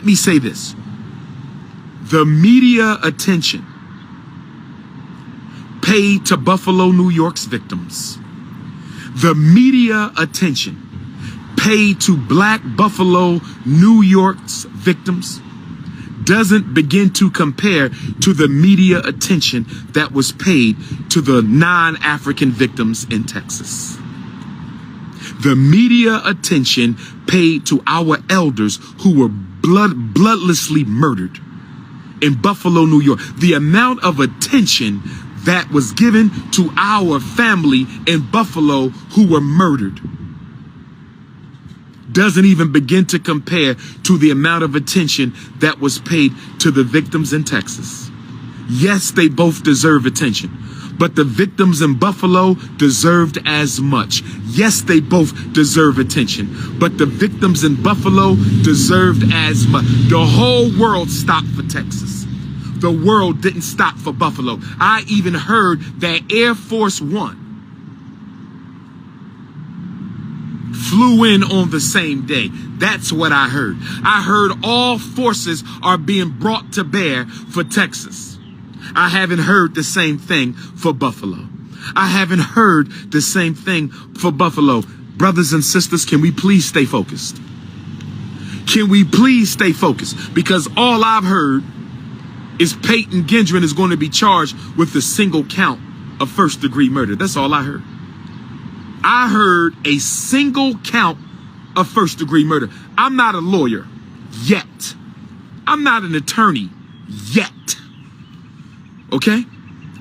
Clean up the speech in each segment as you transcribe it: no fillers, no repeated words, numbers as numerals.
me say this. The media attention paid to Buffalo, New York's victims, the media attention paid to Black Buffalo, New York's victims, doesn't begin to compare to the media attention that was paid to the non-African victims in Texas. The media attention paid to our elders who were bloodlessly murdered in Buffalo, New York. The amount of attention that was given to our family in Buffalo who were murdered doesn't even begin to compare to the amount of attention that was paid to the victims in Texas. Yes, they both deserve attention, but the victims in Buffalo deserved as much. Yes, they both deserve attention, but the victims in Buffalo deserved as much. The whole world stopped for Texas. The world didn't stop for Buffalo. I even heard that Air Force One flew in on the same day. That's what I heard. I heard all forces are being brought to bear for Texas. I haven't heard the same thing for Buffalo. I haven't heard the same thing for Buffalo. Brothers and sisters, can we please stay focused? Can we please stay focused? Because all I've heard is Peyton Gendron is going to be charged with a single count of first-degree murder. That's all I heard. I heard a single count of first-degree murder. I'm not a lawyer yet. I'm not an attorney yet. Okay?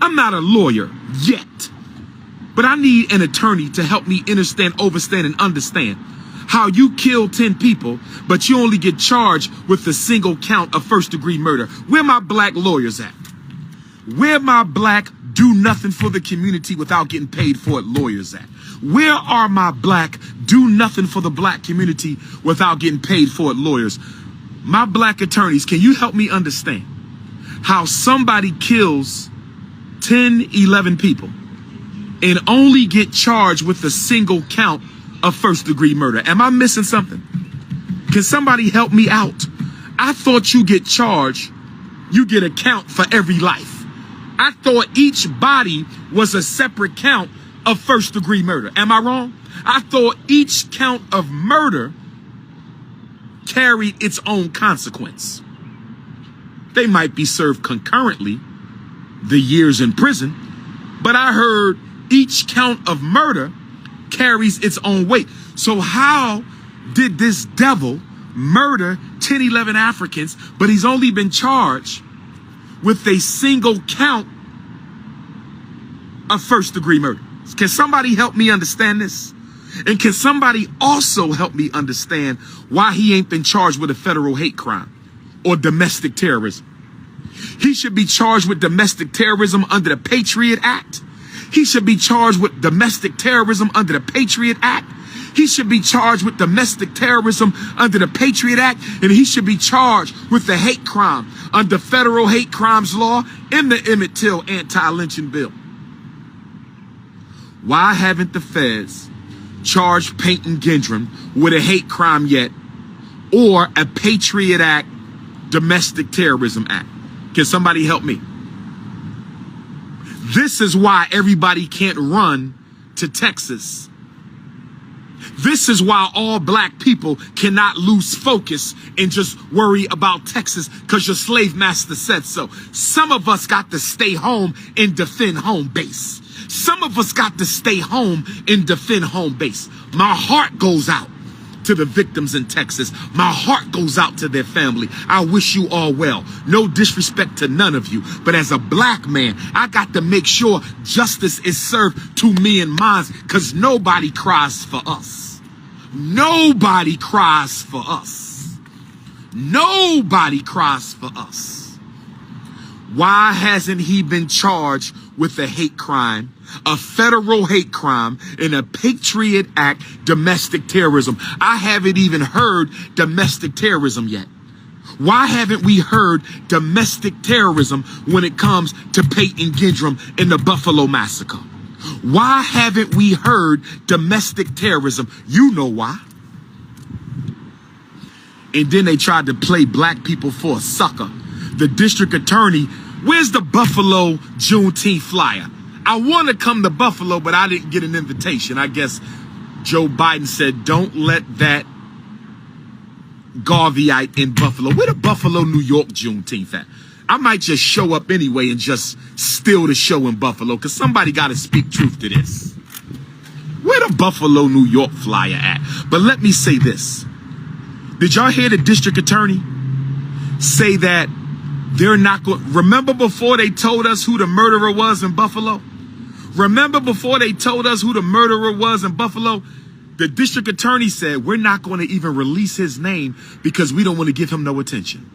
I'm not a lawyer yet. But I need an attorney to help me understand, overstand, and understand how you kill 10 people, but you only get charged with a single count of first-degree murder. Where my black lawyers at? Where my black do nothing for the community without getting paid for it lawyers at? Where are my black do nothing for the black community without getting paid for it lawyers? My black attorneys, can you help me understand how somebody kills 10, 11 people and only get charged with a single count of first-degree murder? Am I missing something? Can somebody help me out? I thought you get charged, you get a count for every life. I thought each body was a separate count of first-degree murder. Am I wrong? I thought each count of murder carried its own consequence. They might be served concurrently, the years in prison, but I heard each count of murder carries its own weight. So how did this devil murder 10, 11 Africans, but he's only been charged with a single count of first-degree murder? Can somebody help me understand this? And can somebody also help me understand why he ain't been charged with a federal hate crime or domestic terrorism? He should be charged with domestic terrorism under the Patriot Act. He should be charged with domestic terrorism under the Patriot Act. He should be charged with domestic terrorism under the Patriot Act. And he should be charged with the hate crime under federal hate crimes law in the Emmett Till anti-lynching bill. Why haven't the feds charged Peyton Gendron with a hate crime yet, or a Patriot Act domestic terrorism act? Can somebody help me? This is why everybody can't run to Texas. This is why all black people cannot lose focus and just worry about Texas because your slave master said so. Some of us got to stay home and defend home base. Some of us got to stay home and defend home base. My heart goes out to the victims in Texas. My heart goes out to their family. I wish you all well. No disrespect to none of you. But as a black man, I got to make sure justice is served to me and mine, because nobody cries for us. Nobody cries for us. Nobody cries for us. Why hasn't he been charged with a hate crime, a federal hate crime, and a Patriot Act domestic terrorism? I haven't even heard domestic terrorism yet. Why haven't we heard domestic terrorism when it comes to Peyton Gendron and the Buffalo Massacre? Why haven't we heard domestic terrorism? You know why. And then they tried to play black people for a sucker. The district attorney, where's the Buffalo Juneteenth flyer? I want to come to Buffalo, but I didn't get an invitation. I guess Joe Biden said, don't let that Garveyite in Buffalo. Where the Buffalo, New York Juneteenth at? I might just show up anyway and just steal the show in Buffalo, because somebody got to speak truth to this. Where the Buffalo, New York flyer at? But let me say this. Did y'all hear the district attorney say that they're not going? Remember before they told us who the murderer was in Buffalo? Remember before they told us who the murderer was in Buffalo? The district attorney said, we're not going to even release his name because we don't want to give him no attention.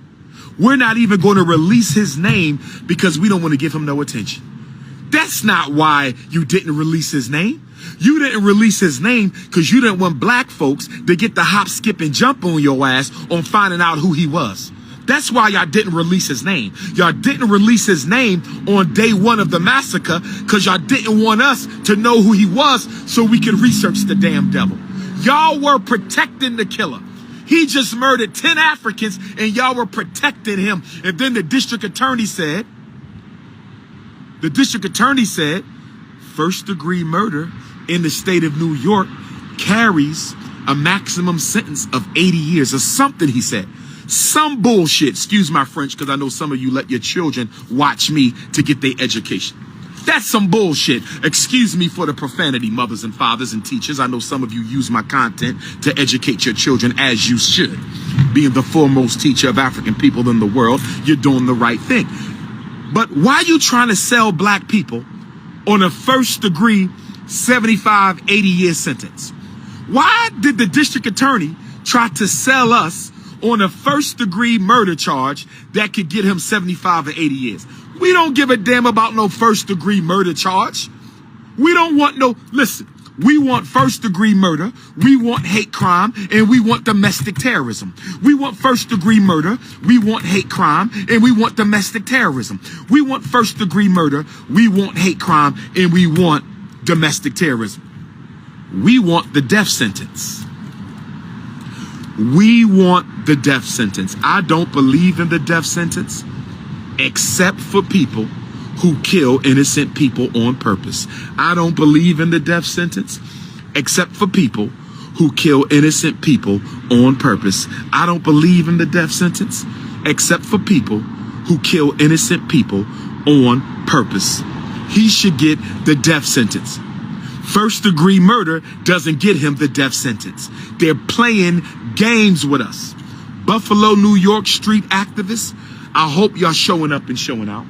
We're not even going to release his name because we don't want to give him no attention. That's not why you didn't release his name. You didn't release his name because you didn't want black folks to get the hop, skip, and jump on your ass on finding out who he was. That's why y'all didn't release his name. Y'all didn't release his name on day one of the massacre because y'all didn't want us to know who he was so we could research the damn devil. Y'all were protecting the killer. He just murdered 10 Africans and y'all were protecting him. And then the district attorney said, first-degree murder in the state of New York carries a maximum sentence of 80 years or something, he said. Some bullshit. Excuse my French, because I know some of you let your children watch me to get their education. That's some bullshit. Excuse me for the profanity, mothers and fathers and teachers. I know some of you use my content to educate your children, as you should. Being the foremost teacher of African people in the world, you're doing the right thing. But why are you trying to sell black people on a first-degree 75, 80-year sentence? Why did the district attorney try to sell us on a first-degree murder charge that could get him 75 or 80 years? We don't give a damn about no first-degree murder charge. We don't want no, listen, we want first-degree murder, we want hate crime, and we want domestic terrorism. We want first-degree murder, we want hate crime, and we want domestic terrorism. We want first-degree murder, we want hate crime, and we want domestic terrorism. We want the death sentence. We want the death sentence. I don't believe in the death sentence except for people who kill innocent people on purpose. I don't believe in the death sentence except for people who kill innocent people on purpose. I don't believe in the death sentence except for people who kill innocent people on purpose. He should get the death sentence. First-degree murder doesn't get him the death sentence. They're playing games with us. Buffalo, New York street activists, I hope y'all showing up and showing out.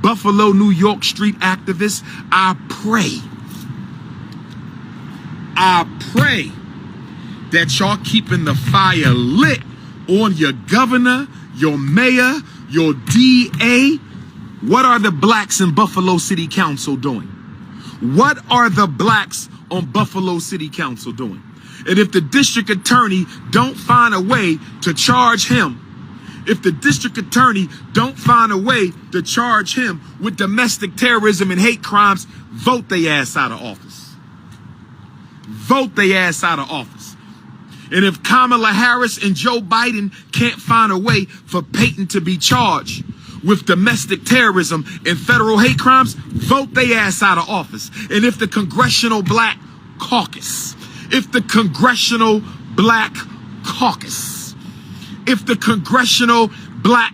Buffalo, New York street activists, I pray that y'all keeping the fire lit on your governor, your mayor, your DA. What are the blacks in Buffalo City Council doing? What are the blacks on Buffalo City Council doing? And if the district attorney don't find a way to charge him, if the district attorney don't find a way to charge him with domestic terrorism and hate crimes, vote their ass out of office. Vote their ass out of office. And if Kamala Harris and Joe Biden can't find a way for Peyton to be charged with domestic terrorism and federal hate crimes, vote their ass out of office. And if the Congressional Black Caucus, if the Congressional Black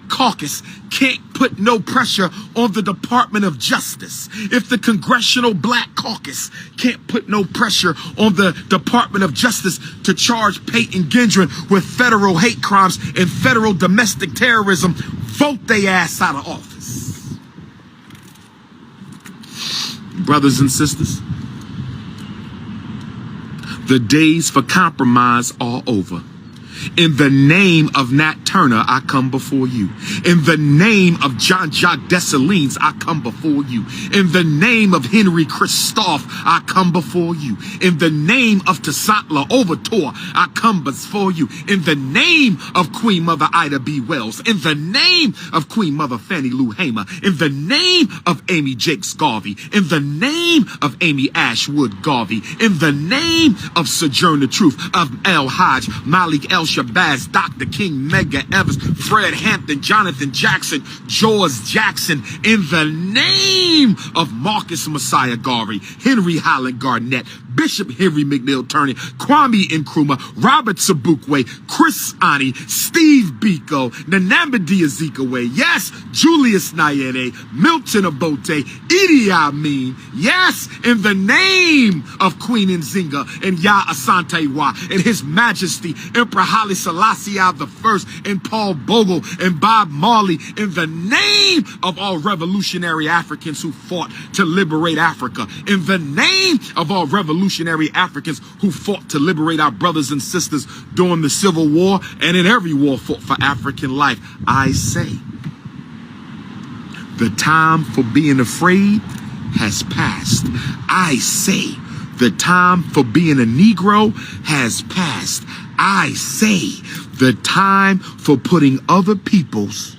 Caucus can't put no pressure on the Department of Justice, if the Congressional Black Caucus can't put no pressure on the Department of Justice to charge Peyton Gendron with federal hate crimes and federal domestic terrorism, vote their ass out of office. Brothers and sisters, the days for compromise are over. In the name of Nat Turner, I come before you. In the name of Jean-Jacques Dessalines, I come before you. In the name of Henry Christophe, I come before you. In the name of Toussaint Louverture, I come before you. In the name of Queen Mother Ida B. Wells. In the name of Queen Mother Fannie Lou Hamer. In the name of Amy Jakes Garvey. In the name of Amy Ashwood Garvey. In the name of Sojourner Truth, of El Hajj Malik El Shabazz, Dr. King, Medgar Evers, Fred Hampton, Jonathan Jackson, George Jackson, in the name of Marcus Messiah Garvey, Henry Highland Garnett, Bishop Henry McNeil Turney, Kwame Nkrumah, Robert Sobukwe, Chris Ani, Steve Biko, Nnamdi Azikiwe, yes, Julius Nyerere, Milton Obote, Idi Amin, yes, in the name of Queen Nzinga and 𝚂𝚗𝙕𝙺𝙴 and His Majesty Emperor Haile Selassie I and Paul Bogle and Bob Marley, in the name of all revolutionary Africans who fought to liberate Africa, in the name of all revolutionary Africans who fought to liberate our brothers and sisters during the Civil War and in every war fought for African life, I say, the time for being afraid has passed. I say, the time for being a Negro has passed. I say, the time for putting other people's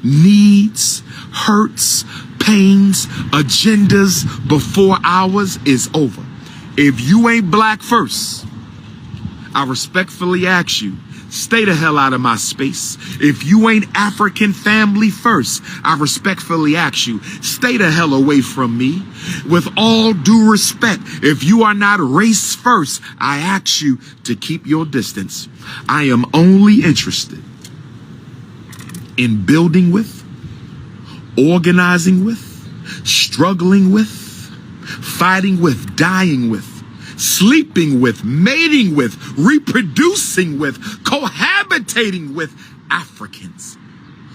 needs, hurts, pains, agendas before ours is over. If you ain't black first, I respectfully ask you, stay the hell out of my space. If you ain't African family first, I respectfully ask you, stay the hell away from me. With all due respect, if you are not race first, I ask you to keep your distance. I am only interested in building with, organizing with, struggling with, fighting with, dying with, sleeping with, mating with, reproducing with, cohabitating with Africans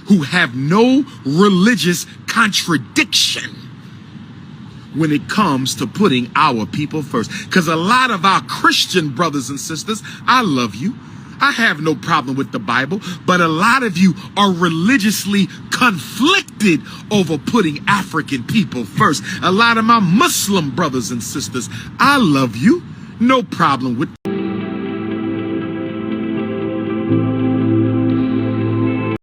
who have no religious contradiction when it comes to putting our people first. Because a lot of our Christian brothers and sisters, I love you, I have no problem with the Bible, but a lot of you are religiously conflicted over putting African people first. A lot of my Muslim brothers and sisters, I love you, no problem with